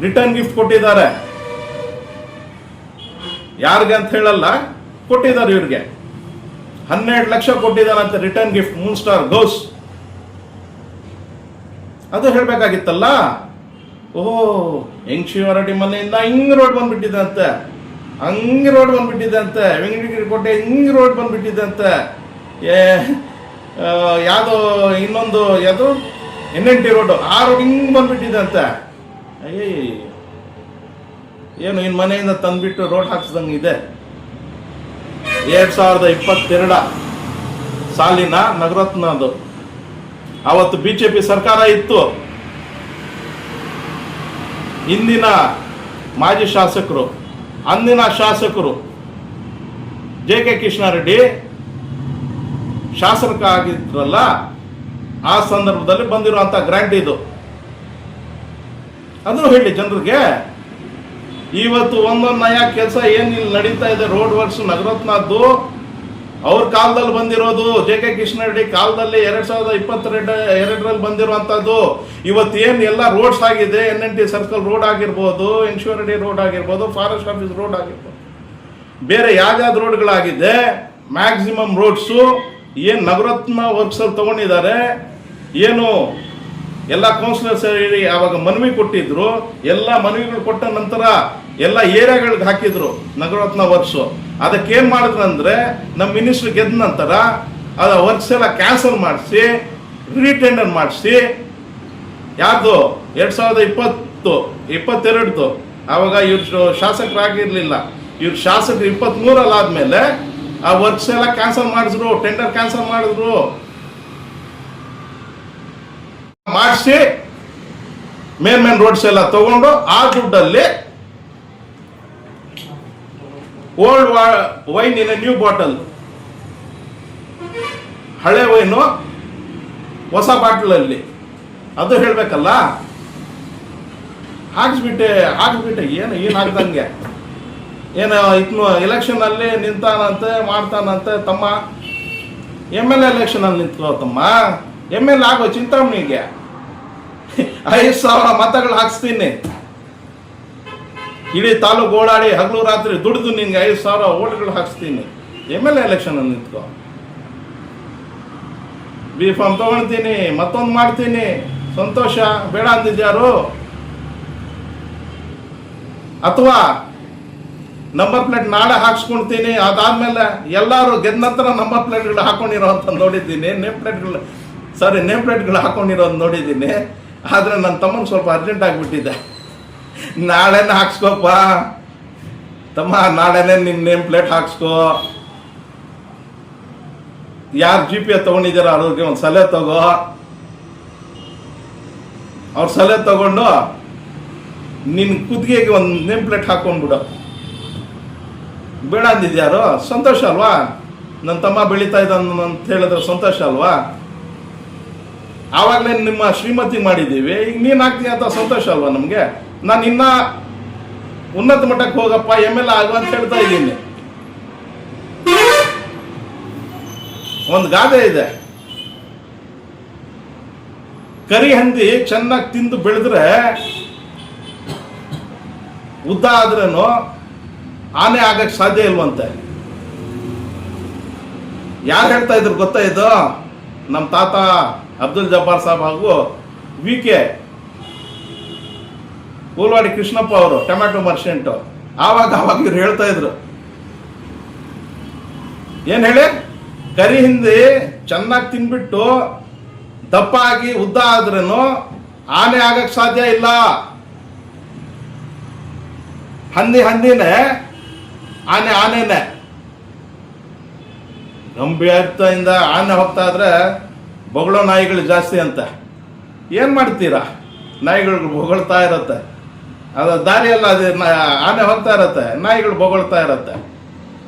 Speaker 2: ರಿಟರ್ನ್ ಗಿಫ್ಟ್ ಕೊಟ್ಟಿದ್ದಾರೆ. ಯಾರಿಗೆ ಅಂತ ಹೇಳಲ್ಲ, ಕೊಟ್ಟಿದ್ದಾರೆ ಇವ್ರಿಗೆ. 12 ಲಕ್ಷ ಕೊಟ್ಟಿದ್ದಾರಂತೆ return gift Moon Star Ghosh. ಅದು ಹೇಳ್ಬೇಕಾಗಿತ್ತಲ್ಲ. ಓಹೋ, ಹೆಂಗ್ ಶಿವರೆಡ್ಡಿ ಮನೆಯಿಂದ ಹಿಂಗ್ ರೋಡ್ ಬಂದ್ಬಿಟ್ಟಿದೆ ಅಂತೆ, ಹಂಗ್ ರೋಡ್ ಬಂದ್ಬಿಟ್ಟಿದೆ ಅಂತೆ, ವೆಂಕಟಗಿರಿ ಕೋಟೆ ಹಿಂಗ್ ರೋಡ್ ಬಂದ್ಬಿಟ್ಟಿದೆ ಅಂತೆ. ಯಾವ್ದೋ ಇನ್ನೊಂದು ಯಾವುದು NNT ರೋಡ್, ಆ ರೋಡ್ ಹಿಂಗ್ ಬಂದ್ಬಿಟ್ಟಿದೆ ಅಂತೆ. ಅಯ್ಯ, ಏನು ಇನ್ ಮನೆಯಿಂದ ತಂದ್ಬಿಟ್ಟು ರೋಡ್ ಹಾಕ್ಸ್ದಂಗಿದೆ. 2022 ಸಾಲಿನ ನಗರತ್ನ ಅದು. ಅವತ್ತು BJP ಸರ್ಕಾರ ಇತ್ತು. ಇಂದಿನ ಮಾಜಿ ಶಾಸಕರು, ಅಂದಿನ ಶಾಸಕರು JK ಕೃಷ್ಣಾರೆಡ್ಡಿ ಶಾಸಕರಾಗಿದ್ರಲ್ಲ, ಆ ಸಂದರ್ಭದಲ್ಲಿ ಬಂದಿರುವಂತ ಗ್ರಾಂಟ್ ಇದು. ಅದು ಹೇಳಿ ಜನರಿಗೆ. ಇವತ್ತು ಒಂದೊಂದು ನಯ ಕೆಲಸ ಏನಿಲ್ಲ ನಡೀತಾ ಇದೆ. ರೋಡ್ ವರ್ಕ್ಸ್ ನಗರತ್ನದ್ದು ಅವ್ರ ಕಾಲದಲ್ಲಿ ಬಂದಿರೋದು, JK ಕೃಷ್ಣಾರೆಡ್ಡಿ ಕಾಲದಲ್ಲಿ 2022ರಲ್ಲಿ ಬಂದಿರುವಂತದ್ದು. ಇವತ್ತು ಏನ್ ಎಲ್ಲ ರೋಡ್ಸ್ ಆಗಿದೆ, NNT ಸರ್ಕಲ್ ರೋಡ್ ಆಗಿರ್ಬೋದು, ಇನ್ಶೂರೆಡಿ ರೋಡ್ ಆಗಿರ್ಬೋದು, ಫಾರೆಸ್ಟ್ ಆಫೀಸ್ ರೋಡ್ ಆಗಿರ್ಬೋದು, ಬೇರೆ ಯಾವ್ಯಾವ್ದು ರೋಡ್ಗಳಾಗಿದೆ, ಮ್ಯಾಕ್ಸಿಮಮ್ ರೋಡ್ಸು ಏನ್ ನಗರತ್ನ ವರ್ಕ್ಸ್ ಅಲ್ಲಿ ತಗೊಂಡಿದ್ದಾರೆ. ಏನು ಎಲ್ಲ ಕೌನ್ಸಿಲರ್ಸ್ ಆವಾಗ ಮನವಿ ಕೊಟ್ಟಿದ್ರು, ಎಲ್ಲ ಮನವಿಗಳು ಕೊಟ್ಟ ನಂತರ ಎಲ್ಲ ಏರಿಯಾಗಳಿಗೆ ಹಾಕಿದ್ರು ನಗರತ್ನ ವರ್ಕ್ಸು. ಅದಕ್ಕೇನ್ ಮಾಡಿದ್ರು ಅಂದ್ರೆ, ನಮ್ಮ ಮಿನಿಸ್ಟರ್ ಗೆದ್ದ ನಂತರ ಅದ ವರ್ಕ್ಸ್ ಎಲ್ಲ ಕ್ಯಾನ್ಸಲ್ ಮಾಡಿಸಿ ರೀಟೆಂಡರ್ ಮಾಡಿಸಿ, ಯಾರ್ದು 2022 ಆವಾಗ ಇವ್ರು ಶಾಸಕರಾಗಿರ್ಲಿಲ್ಲ, ಇವ್ರು ಶಾಸಕರು 23 ಆದ್ಮೇಲೆ ಆ ವರ್ಕ್ಸ್ ಎಲ್ಲ ಕ್ಯಾನ್ಸಲ್ ಮಾಡಿದ್ರು, ಟೆಂಡರ್ ಕ್ಯಾನ್ಸಲ್ ಮಾಡಿದ್ರು. ಮಾಡಿಸಿ ಮೇನ್ ರೋಡ್ಸ್ ಎಲ್ಲ ತಗೊಂಡು ಆ ದುಡ್ಡಲ್ಲಿ old wine in new bottle, ಹಳೆ ವೈನು ಹೊಸ ಬಾಟಲಲ್ಲಿ, ಅದು ಹೇಳ್ಬೇಕಲ್ಲ. ಹಾಕ್ಸ್ಬಿಟ್ಟೆ ಏನು ಆಗ್ದಂಗೆ. ಏನು ಇನ್ನು ಎಲೆಕ್ಷನ್ ಅಲ್ಲಿ ನಿಂತಾನಂತೆ ಮಾಡ್ತಾನಂತೆ ತಮ್ಮ. MLA ಎಲೆಕ್ಷನ್ ಅಲ್ಲಿ ನಿಂತ್ಕೋ ತಮ್ಮ, MLA ಆಗೋ ಚಿಂತಾಮಣಿಗೆ 5,000 ಮತಗಳು ಹಾಕ್ಸ್ತೀನಿ. ಇಡೀ ತಾಲೂಕು ಓಡಾಡಿ ಹಗಲು ರಾತ್ರಿ ದುಡಿದು ನಿನ್ಗೆ 5,000 ಓಟ್ಗಳು ಹಾಕ್ಸ್ತೀನಿ. MLA ಎಲೆಕ್ಷನ್ ಅಲ್ಲಿ ನಿಂತ್ಕೋ. B.Pharm ತಗೊಳ್ತೀನಿ, ಮತ್ತೊಂದು ಮಾಡ್ತೀನಿ, ಸಂತೋಷ. ಬೇಡ ಅಂದಿದ್ಯಾರು? ಅಥವಾ ನಂಬರ್ ಪ್ಲೇಟ್ ನಾಳೆ ಹಾಕ್ಸ್ಕೊಳ್ತೀನಿ, ಅದಾದ್ಮೇಲೆ ಎಲ್ಲರೂ ಗೆದ್ದ ನಂತರ ನಂಬರ್ ಪ್ಲೇಟ್ಗಳು ಹಾಕೊಂಡಿರೋ ಅಂತ ನೋಡಿದ್ದೀನಿ. ನೇಮ್ ಪ್ಲೇಟ್ಗಳು ಹಾಕೊಂಡಿರೋದು ನೋಡಿದ್ದೀನಿ. ಆದರೆ ನನ್ನ ತಮ್ಮನ ಸ್ವಲ್ಪ ಅರ್ಜೆಂಟ್ ಆಗಿಬಿಟ್ಟಿದೆ. ನಾಳೆನೇ ಹಾಕ್ಸ್ಕೋಪ್ಪ ತಮ್ಮ, ನಾಳೆನೇ ನಿನ್ನ ನೇಮ್ ಪ್ಲೇಟ್ ಹಾಕ್ಸ್ಕೋ. ಯಾರು GP ತಗೊಂಡಿದ್ದೀರ ಅವ್ರಿಗೆ ಒಂದು ಸಲಹೆ ತಗೋ. ಅವ್ರ ಸಲಹೆ ತಗೊಂಡು ನಿನ್ನ ಕುತ್ತಿಗೆಗೆ ಒಂದು ನೇಮ್ ಪ್ಲೇಟ್ ಹಾಕೊಂಡ್ಬಿಡು. ಬೇಡ ಅಂದಿದ್ಯಾರು? ಸಂತೋಷ ಅಲ್ವಾ? ನನ್ನ ತಮ್ಮ ಬೆಳೀತಾ ಇದ್ದಾನ ಅಂತ ಹೇಳಿದ್ರೆ ಸಂತೋಷ ಅಲ್ವಾ? ಆವಾಗಲೇ ನಿಮ್ಮ ಶ್ರೀಮತಿ ಮಾಡಿದ್ದೀವಿ, ಈಗ ನೀನು ಆಗ್ತೀನಿ ಅಂತ ಸಂತೋಷ ಅಲ್ವಾ ನಮಗೆ? ನಾನು ಇನ್ನ ಉನ್ನತ ಮಟ್ಟಕ್ಕೆ ಹೋಗಪ್ಪ MLA ಆಗುವ ಅಂತ ಹೇಳ್ತಾ ಇದ್ದೀನಿ. ಒಂದು ಗಾದೆ ಇದೆ, ಕರಿ ಹಂದಿ ಚೆನ್ನಾಗಿ ತಿಂದು ಬೆಳೆದ್ರೆ ಉದ್ದ ಆದ್ರೇನು ಆನೆ ಆಗಕ್ಕೆ ಸಾಧ್ಯ ಇಲ್ವಂತೆ. ಯಾರು ಹೇಳ್ತಾ ಇದ್ರು ಗೊತ್ತಾ ಇದು? ನಮ್ಮ ತಾತ ಅಬ್ದುಲ್ ಜಬ್ಬಾರ್ ಸಾಬ್ ಹಾಗೂ VK ಕೂಲ್ವಾಡಿ ಕೃಷ್ಣಪ್ಪ ಅವರು, ಟೊಮ್ಯಾಟೊ ಮರ್ಷೆಂಟು. ಆವಾಗ ಇವ್ರು ಹೇಳ್ತಾ ಇದ್ರು, ಏನ್ ಹೇಳಿ, ಕರಿ ಹಿಂದಿ ಚೆನ್ನಾಗಿ ತಿನ್ಬಿಟ್ಟು ದಪ್ಪ ಆಗಿ ಉದ್ದ ಆದ್ರೇನು ಆನೆ ಆಗಕ್ ಸಾಧ್ಯ ಇಲ್ಲ. ಹಂದಿನೇ, ಆನೆನೇ. ಗಂಭೀರತೆಯಿಂದ ಆನೆ ಹೋಗ್ತಾ ಇದ್ರೆ ಬೊಗಳೋ ನಾಯಿಗಳು ಜಾಸ್ತಿ ಅಂತ. ಏನ್ ಮಾಡ್ತೀರಾ, ನಾಯಿಗಳು ಬೊಗಳ್ತಾ ಇರತ್ತೆ, ಅದು ದಾರಿಯಲ್ಲ, ಅದು ಆನೆ ಹೋಗ್ತಾ ಇರತ್ತೆ, ನಾಯಿಗಳು ಬೊಗಳ್ತಾ ಇರತ್ತೆ.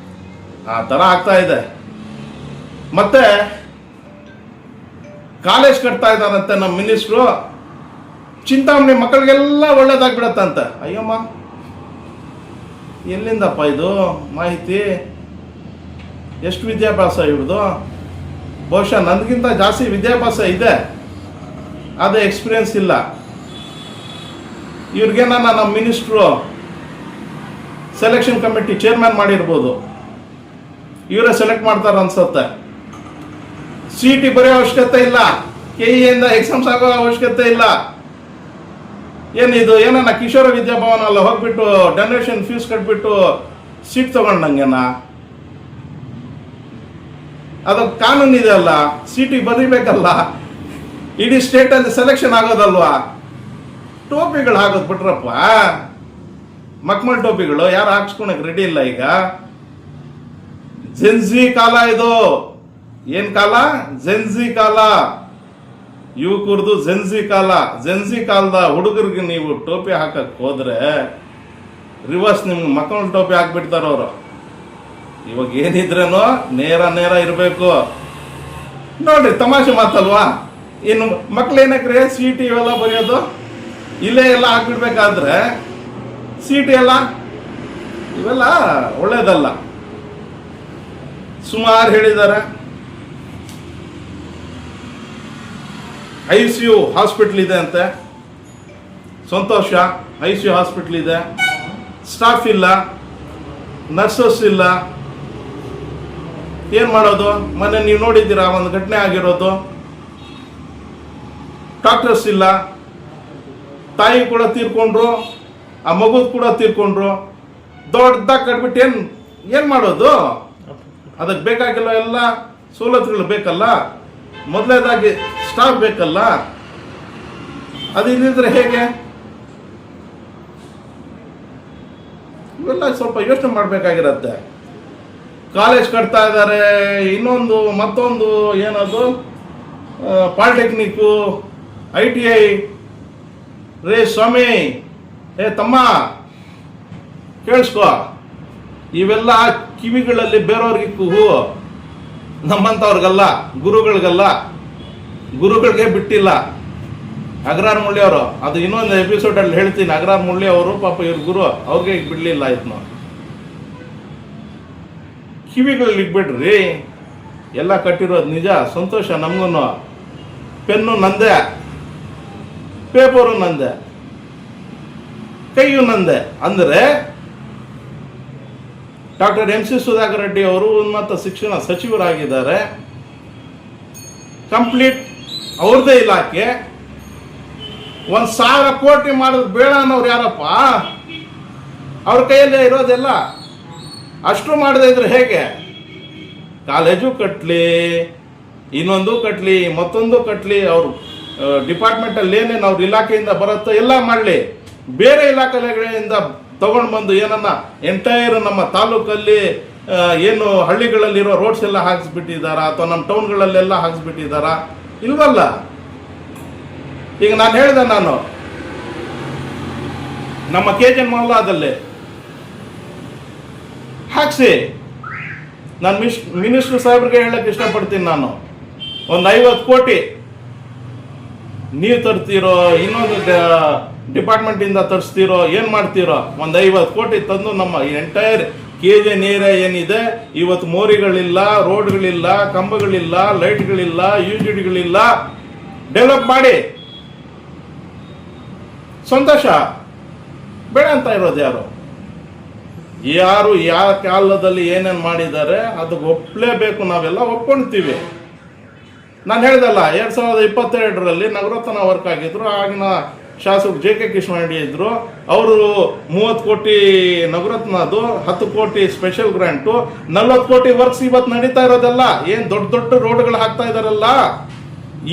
Speaker 2: ಆ ಥರ ಆಗ್ತಾ ಇದೆ. ಮತ್ತೆ ಕಾಲೇಜ್ ಕಟ್ತಾ ಇದ್ದಾರಂತೆ ನಮ್ಮ ಮಿನಿಸ್ಟ್ರು, ಚಿಂತಾಮಣಿ ಮಕ್ಕಳಿಗೆಲ್ಲ ಒಳ್ಳೇದಾಗ್ಬಿಡತ್ತಂತೆ. ಅಯ್ಯಮ್ಮ, ಎಲ್ಲಿಂದಪ್ಪ ಇದು ಮಾಹಿತಿ? ಎಷ್ಟು ವಿದ್ಯಾಭ್ಯಾಸ ಇವ್ರದು? ಬಹುಶಃ ನನಗಿಂತ ಜಾಸ್ತಿ ವಿದ್ಯಾಭ್ಯಾಸ ಇದೆ, ಅದೇ ಎಕ್ಸ್ಪೀರಿಯನ್ಸ್ ಇಲ್ಲ. ಇವ್ರಿಗೇನ ನಮ್ಮ ಮಿನಿಸ್ಟ್ರು ಸೆಲೆಕ್ಷನ್ ಕಮಿಟಿ ಚೇರ್ಮನ್ ಮಾಡಿರ್ಬೋದು, ಇವರೇ ಸೆಲೆಕ್ಟ್ ಮಾಡ್ತಾರೆ ಅನ್ಸುತ್ತೆ. CET ಬರೆಯೋ ಅವಶ್ಯಕತೆ ಇಲ್ಲ, KEಯಿಂದ ಎಕ್ಸಾಮ್ಸ್ ಆಗೋ ಅವಶ್ಯಕತೆ ಇಲ್ಲ. ಏನಿದು, ಏನನ್ನ ಕಿಶೋರ ವಿದ್ಯಾಭವನ ಅಲ್ಲ ಹೋಗ್ಬಿಟ್ಟು ಡೊನೇಷನ್ ಫೀಸ್ ಕಟ್ಬಿಟ್ಟು ಸೀಟ್ ತಗೊಂಡಂಗೆನಾ? ಅದು ಕಾನೂನು ಇದೆ ಅಲ್ಲ, CET ಬರೀಬೇಕಲ್ಲ, ಇಡೀ ಸ್ಟೇಟಲ್ಲಿ ಸೆಲೆಕ್ಷನ್ ಆಗೋದಲ್ವಾ? ಟೋಪಿಗಳು ಹಾಕೋದು ಬಿಟ್ರಪ್ಪ, ಮಕ್ಮಲ್ ಟೋಪಿಗಳು ಯಾರು ಹಾಕ್ಸ್ಕೊಳಕ್ ರೆಡಿ ಇಲ್ಲ ಈಗ. ಜೆನ್ಜಿ ಕಾಲ ಇದು. ಏನ್ ಕಾಲ? ಜೆನ್ಜಿ ಕಾಲ. ಯುವಕರದು ಜೆನ್ಜಿ ಕಾಲ. ಜೆನ್ಜಿ ಕಾಲದ ಹುಡುಗರಿಗೆ ನೀವು ಟೋಪಿ ಹಾಕಕ್ ಹೋದ್ರೆ ರಿವರ್ಸ್ ನಿಮ್ಗೆ ಮಕ್ಕಳ ಟೋಪಿ ಹಾಕ್ಬಿಡ್ತಾರ ಅವರು. ಇವಾಗ ಏನಿದ್ರೇನೋ ನೇರ ಇರಬೇಕು. ನೋಡ್ರಿ, ತಮಾಷೆ ಮಾತಲ್ವಾ? ಇನ್ನು ಮಕ್ಳು ಏನಕ್ರೆ CET ಇವೆಲ್ಲ ಬರೆಯೋದು, ಇಲ್ಲೇ ಎಲ್ಲ ಹಾಕ್ಬಿಡ್ಬೇಕಾದ್ರೆ CET ಎಲ್ಲ ಇವೆಲ್ಲ ಒಳ್ಳೇದಲ್ಲ. ಸುಮಾರು ಹೇಳಿದ್ದಾರೆ. ICU ಹಾಸ್ಪಿಟ್ಲ್ ಇದೆ ಅಂತೆ, ಸಂತೋಷ. ICU ಹಾಸ್ಪಿಟ್ಲ್ ಇದೆ, ಸ್ಟಾಫ್ ಇಲ್ಲ, ನರ್ಸಸ್ ಇಲ್ಲ. ಏನ್ ಮಾಡೋದು? ಮೊನ್ನೆ ನೀವು ನೋಡಿದ್ದೀರಾ ಒಂದು ಘಟನೆ ಆಗಿರೋದು, ಡಾಕ್ಟರ್ಸ್ ಇಲ್ಲ, ತಾಯಿ ಕೂಡ ತೀರ್ಕೊಂಡ್ರು, ಆ ಮಗುದ್ ಕೂಡ ತೀರ್ಕೊಂಡ್ರು. ದೊಡ್ಡದಾಗಿ ಕಟ್ಬಿಟ್ಟು ಏನ್ ಮಾಡೋದು? ಅದಕ್ಕೆ ಬೇಕಾಗಿಲ್ಲ ಎಲ್ಲ ಸವಲತ್ತುಗಳು ಬೇಕಲ್ಲ, ಮೊದಲನೇದಾಗಿ ಸ್ಟಾಫ್ ಬೇಕಲ್ಲ. ಅದು ಇಲ್ಲಿದ್ರೆ ಹೇಗೆ? ಇವೆಲ್ಲ ಸ್ವಲ್ಪ ಯೋಚನೆ ಮಾಡಬೇಕಾಗಿರತ್ತೆ. ಕಾಲೇಜ್ ಕಟ್ತಾ ಇದ್ದಾರೆ, ಇನ್ನೊಂದು ಮತ್ತೊಂದು ಏನದು ಪಾಲಿಟೆಕ್ನಿಕ್ಕು, ITI. ರೇ ಸ್ವಾಮಿ, ತಮ್ಮ ಕೇಳಿಸ್ಕೋ, ಇವೆಲ್ಲ ಕಿವಿಗಳಲ್ಲಿ ಬೇರೆಯವ್ರಿಗೆ ಕೂಗು, ನಮ್ಮಂಥವ್ರಿಗಲ್ಲ, ಗುರುಗಳಿಗೆ ಬಿಟ್ಟಿಲ್ಲ. ಅಗ್ರಾರ್ ಮುಳ್ಳಿ ಅವರು, ಅದು ಇನ್ನೊಂದು ಎಪಿಸೋಡಲ್ಲಿ ಹೇಳ್ತೀನಿ. ಅಗ್ರಾರ್ ಮುಳ್ಳಿ ಅವರು ಪಾಪ ಇವ್ರ ಗುರು, ಅವ್ರಿಗೆ ಈಗ ಬಿಡಲಿಲ್ಲ ಆಯ್ತು. ಕಿವಿಗಳಲ್ಲಿ ಇಟ್ಬಿಡ್ರಿ, ಎಲ್ಲ ಕಟ್ಟಿರೋದು ನಿಜ, ಸಂತೋಷ ನಮಗೂ. ಪೆನ್ನು ನಂದೆ, ಪೇಪರು ನಂದೆ, ಕೈಯು ನಂದೆ. ಅಂದರೆ ಡಾಕ್ಟರ್ MC ಸುಧಾಕರ್ ರೆಡ್ಡಿ ಅವರು ಉನ್ನತ ಶಿಕ್ಷಣ ಸಚಿವರಾಗಿದ್ದಾರೆ. ಕಂಪ್ಲೀಟ್ ಅವ್ರದೇ ಇಲಾಖೆ. 1,000 ಕೋಟಿ ಮಾಡೋದು ಬೇಡ ಅನ್ನೋರು ಯಾರಪ್ಪ? ಅವ್ರ ಕೈಯಲ್ಲೇ ಇರೋದೆಲ್ಲ. ಅಷ್ಟು ಮಾಡದೇ ಇದ್ರೆ ಹೇಗೆ? ಕಾಲೇಜು ಕಟ್ಟಲಿ, ಇನ್ನೊಂದು ಕಟ್ಟಲಿ, ಮತ್ತೊಂದು ಕಟ್ಟಲಿ, ಅವರು ಡಿಪಾರ್ಟ್ಮೆಂಟಲ್ಲಿ ಏನೇನು ಅವ್ರ ಇಲಾಖೆಯಿಂದ ಬರುತ್ತೋ ಎಲ್ಲ ಮಾಡಲಿ. ಬೇರೆ ಇಲಾಖೆಗಳಿಂದ ತಗೊಂಡು ಬಂದು ಏನನ್ನ ಎಂಟೈರ್ ನಮ್ಮ ತಾಲೂಕಲ್ಲಿ ಏನು ಹಳ್ಳಿಗಳಲ್ಲಿರೋ ರೋಡ್ಸ್ ಎಲ್ಲ ಹಾಕಿಸ್ಬಿಟ್ಟಿದ್ದಾರಾ, ಅಥವಾ ನಮ್ಮ ಟೌನ್ಗಳಲ್ಲೆಲ್ಲ ಹಾಕಿಸ್ಬಿಟ್ಟಿದ್ದಾರಾ? ಇಲ್ವಲ್ಲ. ಈಗ ನಾನು ಹೇಳಿದೆ, ನಮ್ಮ KJ ಮೊಹಲ್ಲಾದಲ್ಲಿ ಹಾಕ್ಸಿ. ನಾನು ಮಿನಿಸ್ಟರ್ ಸಾಹೇಬ್ರಿಗೆ ಹೇಳಕ್ಕೆ ಇಷ್ಟಪಡ್ತೀನಿ. ನಾನು ಒಂದು 50 ಕೋಟಿ ನೀವು ತರ್ತೀರೋ, ಇನ್ನೊಂದು ಡಿಪಾರ್ಟ್ಮೆಂಟಿಂದ ತರಿಸ್ತೀರೋ, ಏನು ಮಾಡ್ತೀರೋ? ಒಂದು 50 ಕೋಟಿ ತಂದು ನಮ್ಮ ಎಂಟೈರ್ KJ ನೀರ ಏನಿದೆ ಇವತ್ತು ಮೋರಿಗಳಿಲ್ಲ, ರೋಡ್ಗಳಿಲ್ಲ, ಕಂಬಗಳಿಲ್ಲ, ಲೈಟ್ಗಳಿಲ್ಲ, UGDಗಳಿಲ್ಲ, ಡೆವಲಪ್ ಮಾಡಿ. ಸಂತೋಷ, ಬೇಡ ಅಂತ ಇರೋದು ಯಾರು? ಯಾವ ಕಾಲದಲ್ಲಿ ಏನೇನು ಮಾಡಿದ್ದಾರೆ ಅದಕ್ಕೆ ಒಪ್ಪಲೇಬೇಕು. ನಾವೆಲ್ಲ ಒಪ್ಕೊಳ್ತೀವಿ. ನಾನು ಹೇಳ್ದಲ್ಲ, 2022ರಲ್ಲಿ ನಗರತ್ನ ವರ್ಕ್ ಆಗಿದ್ರು. ಆಗಿನ ಶಾಸಕರು JK ಕೃಷ್ಣರೆಡ್ಡಿ ಇದ್ರು. ಅವರು 30 ಕೋಟಿ ನಗರತ್ನದು, 10 ಕೋಟಿ ಸ್ಪೆಷಲ್ ಗ್ರಾಂಟು, 40 ಕೋಟಿ ವರ್ಕ್ಸ್ ಇವತ್ತು ನಡೀತಾ ಇರೋದಲ್ಲ. ಏನು ದೊಡ್ಡ ದೊಡ್ಡ ರೋಡ್ಗಳು ಹಾಕ್ತಾ ಇದಾರಲ್ಲ,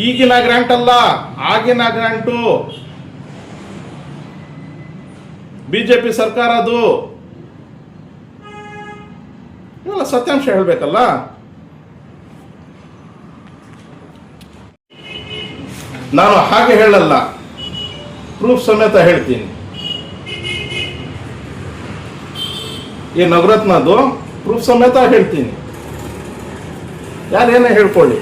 Speaker 2: ಈಗಿನ ಗ್ರಾಂಟ್ ಅಲ್ಲ, ಆಗಿನ ಗ್ರಾಂಟು. BJP ಸರ್ಕಾರ ಅದು. ಇವೆಲ್ಲ ಸತ್ಯಾಂಶ ಹೇಳ್ಬೇಕಲ್ಲ. ನಾನು ಹಾಗೆ ಹೇಳಲ್ಲ, ಪ್ರೂಫ್ ಸಮೇತ ಹೇಳ್ತೀನಿ. ಈ ನವರತ್ನದು ಪ್ರೂಫ್ ಸಮೇತ ಹೇಳ್ತೀನಿ. ಯಾರೇನೇ ಹೇಳ್ಕೊಳ್ಳಿ.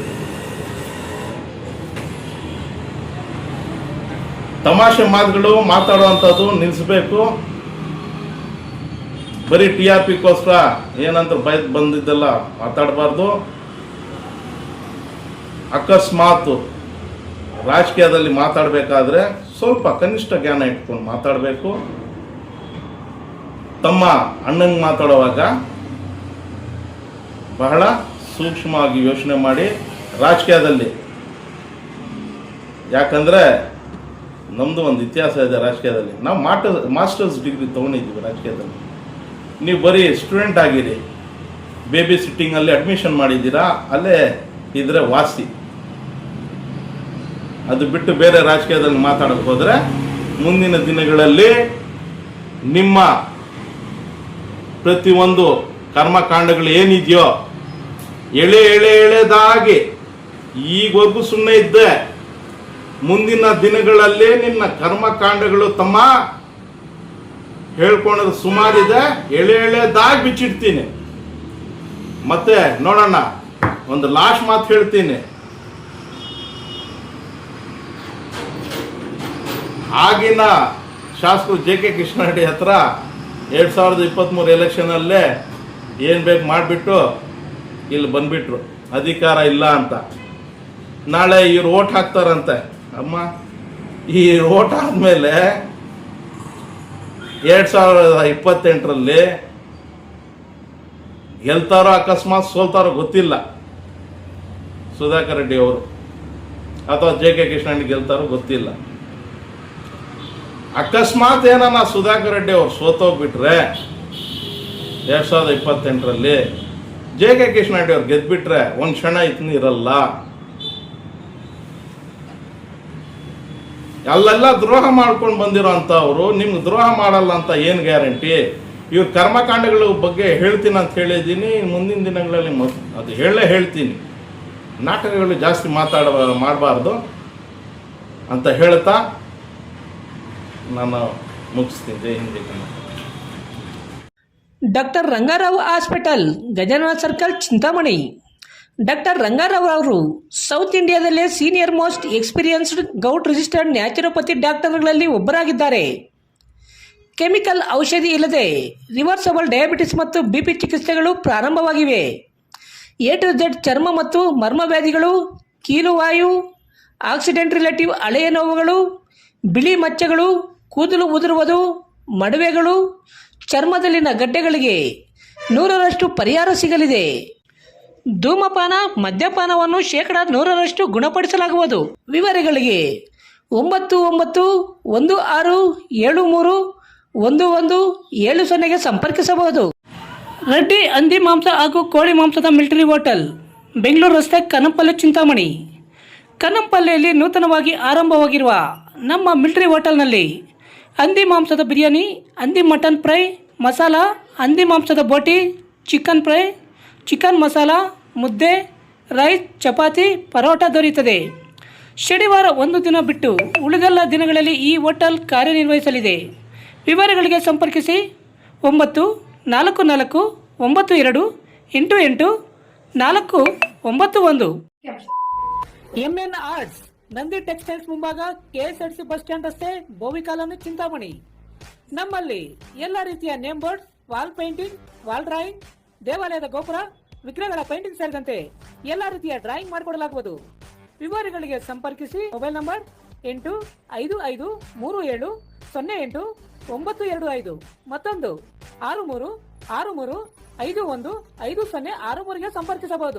Speaker 2: ತಮಾಷೆ ಮಾತುಗಳು ಮಾತಾಡುವಂಥದ್ದು ನಿಲ್ಲಿಸಬೇಕು. ಬರೀ TRPಗೋಸ್ಕರ ಏನಂತ ಬಂದಿದ್ದೆಲ್ಲ ಮಾತಾಡಬಾರ್ದು. ಅಕಸ್ಮಾತ್ ರಾಜಕೀಯದಲ್ಲಿ ಮಾತಾಡಬೇಕಾದ್ರೆ ಸ್ವಲ್ಪ ಕನಿಷ್ಠ ಜ್ಞಾನ ಇಟ್ಕೊಂಡು ಮಾತಾಡಬೇಕು. ತಮ್ಮ ಅಣ್ಣಂಗೆ ಮಾತಾಡುವಾಗ ಬಹಳ ಸೂಕ್ಷ್ಮವಾಗಿ ಯೋಚನೆ ಮಾಡಿ ರಾಜಕೀಯದಲ್ಲಿ. ಯಾಕಂದರೆ ನಮ್ಮದು ಒಂದು ಇತಿಹಾಸ ಇದೆ ರಾಜಕೀಯದಲ್ಲಿ. ನಾವು ಮಾಸ್ಟರ್ಸ್ ಡಿಗ್ರಿ ತೊಗೊಂಡಿದ್ದೀವಿ ರಾಜಕೀಯದಲ್ಲಿ. ನೀವು ಬರೀ ಸ್ಟೂಡೆಂಟ್ ಆಗಿರಿ, ಬೇಬಿ ಸಿಟ್ಟಿಂಗಲ್ಲಿ ಅಡ್ಮಿಷನ್ ಮಾಡಿದ್ದೀರಾ, ಅಲ್ಲೇ ಇದ್ರೆ ವಾಸಿ. ಅದು ಬಿಟ್ಟು ಬೇರೆ ರಾಜಕೀಯದಲ್ಲಿ ಮಾತಾಡೋಕೆ ಹೋದರೆ ಮುಂದಿನ ದಿನಗಳಲ್ಲಿ ನಿಮ್ಮ ಪ್ರತಿಯೊಂದು ಕರ್ಮಕಾಂಡಗಳು ಏನಿದೆಯೋ ಎಳೆದಾಗಿ ಈಗವರೆಗೂ ಸುಮ್ಮನೆ ಇದ್ದೆ, ಮುಂದಿನ ದಿನಗಳಲ್ಲಿ ನಿನ್ನ ಕರ್ಮಕಾಂಡಗಳು ತಮ್ಮ ಹೇಳ್ಕೊಳ್ಳೋದು ಸುಮಾರಿದೆ, ಎಳೆದಾಗಿ ಬಿಚ್ಚಿಡ್ತೀನಿ. ಮತ್ತೆ ನೋಡೋಣ, ಒಂದು ಲಾಸ್ಟ್ ಮಾತು ಹೇಳ್ತೀನಿ. ಆಗಿನ ಶಾಸಕರು JK ಕೃಷ್ಣರೆಡ್ಡಿ ಹತ್ರ 2023 ಎಲೆಕ್ಷನಲ್ಲೇ ಏನು ಬೇಕು ಮಾಡಿಬಿಟ್ಟು ಇಲ್ಲಿ ಬಂದ್ಬಿಟ್ರು, ಅಧಿಕಾರ ಇಲ್ಲ ಅಂತ. ನಾಳೆ ಇವ್ರು ಓಟ್ ಹಾಕ್ತಾರಂತೆ. ಅಮ್ಮ, ಈ ಓಟ್ ಆದಮೇಲೆ 2028ರಲ್ಲಿ ಗೆಲ್ತಾರೋ ಅಕಸ್ಮಾತ್ ಸೋಲ್ತಾರೋ ಗೊತ್ತಿಲ್ಲ ಸುಧಾಕರ್ ರೆಡ್ಡಿ ಅವರು, ಅಥವಾ JK ಕೃಷ್ಣರೆಡ್ಡಿ ಗೆಲ್ತಾರೋ ಗೊತ್ತಿಲ್ಲ. ಅಕಸ್ಮಾತ್ ಏನಾನ ಸುಧಾಕರ್ ರೆಡ್ಡಿ ಅವರು ಸೋತೋಗ್ಬಿಟ್ರೆ 2028ರಲ್ಲಿ JK ಕೃಷ್ಣರೆಡ್ಡಿ ಅವ್ರು ಗೆದ್ಬಿಟ್ರೆ ಒಂದು ಕ್ಷಣ ಇನ್ನು ಇರಲ್ಲ. ಅಲ್ಲೆಲ್ಲ ದ್ರೋಹ ಮಾಡ್ಕೊಂಡು ಬಂದಿರೋ ಅಂಥವ್ರು ನಿಮ್ಗೆ ದ್ರೋಹ ಮಾಡಲ್ಲ ಅಂತ ಏನು ಗ್ಯಾರಂಟಿ? ಇವ್ರ ಕರ್ಮಕಾಂಡಗಳ ಬಗ್ಗೆ ಹೇಳ್ತೀನಿ ಅಂತ ಹೇಳಿದ್ದೀನಿ. ಮುಂದಿನ ದಿನಗಳಲ್ಲಿ ಅದು ಹೇಳ್ತೀನಿ. ನಾಟಕಗಳು ಜಾಸ್ತಿ ಮಾಡಬಾರ್ದು ಅಂತ ಹೇಳ್ತಾ ನಾನು ಮುಗಿಸ್ತೀನಿ. ಜೈ ಹಿಂದ್, ಜೈ Kannada.
Speaker 3: Doctor Rangarao hospital, Gajanana circle, Chintamani. Doctor Rangarao ಅವರು ಸೌತ್ ಇಂಡಿಯಾದಲ್ಲೇ senior most experienced govt registered naturopathy ಡಾಕ್ಟರ್ಗಳಲ್ಲಿ ಒಬ್ಬರಾಗಿದ್ದಾರೆ. ಕೆಮಿಕಲ್ ಔಷಧಿ ಇಲ್ಲದೆ ರಿವರ್ಸಬಲ್ ಡಯಾಬಿಟಿಸ್ ಮತ್ತು BP ಚಿಕಿತ್ಸೆಗಳು ಪ್ರಾರಂಭವಾಗಿವೆ. A to Z ಚರ್ಮ ಮತ್ತು ಮರ್ಮವ್ಯಾಧಿಗಳು, ಕೀಲುವಾಯು, ಆಕ್ಸಿಡೆಂಟ್ ರಿಲೇಟಿವ್ ಹಳೆಯ ನೋವುಗಳು, ಬಿಳಿ ಮಚ್ಚೆಗಳು, ಕೂದಲು ಉದುರುವುದು, ಮಡುವೆಗಳು, ಚರ್ಮದಲ್ಲಿನ ಗಡ್ಡೆಗಳಿಗೆ 100% ಪರಿಹಾರ ಸಿಗಲಿದೆ. ಧೂಮಪಾನ, ಮದ್ಯಪಾನವನ್ನು 100% ಗುಣಪಡಿಸಲಾಗುವುದು. ವಿವರಗಳಿಗೆ 9916731170 ಸಂಪರ್ಕಿಸಬಹುದು. ರೆಡ್ಡಿ ಹಂದಿ ಮಾಂಸ ಹಾಗೂ ಕೋಳಿ ಮಾಂಸದ ಮಿಲಿಟರಿ ಹೋಟೆಲ್, ಬೆಂಗಳೂರು ರಸ್ತೆ, ಕನ್ನಂಪಲ್ಲೆ, ಚಿಂತಾಮಣಿ. ಕನ್ನಂಪಲ್ಲೆಯಲ್ಲಿ ನೂತನವಾಗಿ ಆರಂಭವಾಗಿರುವ ನಮ್ಮ ಮಿಲಿಟರಿ ಹೋಟೆಲ್ನಲ್ಲಿ ಹಂದಿ ಮಾಂಸದ ಬಿರಿಯಾನಿ, ಹಂದಿ ಮಟನ್ ಫ್ರೈ, ಮಸಾಲ, ಹಂದಿ ಮಾಂಸದ ಬೋಟಿ, ಚಿಕನ್ ಫ್ರೈ, ಚಿಕನ್ ಮಸಾಲ, ಮುದ್ದೆ, ರೈಸ್, ಚಪಾತಿ, ಪರೋಟ ದೊರೆಯುತ್ತದೆ. ಶನಿವಾರ ಒಂದು ದಿನ ಬಿಟ್ಟು ಉಳಿದೆಲ್ಲ ದಿನಗಳಲ್ಲಿ ಈ ಹೋಟೆಲ್ ಕಾರ್ಯನಿರ್ವಹಿಸಲಿದೆ. ವಿವರಗಳಿಗೆ ಸಂಪರ್ಕಿಸಿ 94492889491. MN ಆರ್ಟ್ಸ್ ನಂದಿ ಟೆಕ್ಸ್ಟೈಲ್ಸ್ ಮುಂಭಾಗ ಕೆಎಸ್ಆರ್ಟಿಸಿ ಬಸ್ ಸ್ಟ್ಯಾಂಡ್ ರಸ್ತೆ ಬೋವಿ ಕಾಲೋನಿ ಚಿಂತಾಮಣಿ. ನಮ್ಮಲ್ಲಿ ಎಲ್ಲ ರೀತಿಯ name board, wall painting, wall drawing, ದೇವಾಲಯದ ಗೋಪುರ, ವಿಗ್ರಹಗಳ ಪೇಂಟಿಂಗ್ ಸೇರಿದಂತೆ ಎಲ್ಲ ರೀತಿಯ ಡ್ರಾಯಿಂಗ್ ಮಾಡಿಕೊಡಲಾಗುವುದು. ವಿವರಗಳಿಗೆ ಸಂಪರ್ಕಿಸಿ. ಮೊಬೈಲ್ ನಂಬರ್ 8537080925, ಮತ್ತೊಂದು 636351505063ಗೆ ಸಂಪರ್ಕಿಸಬಹುದು.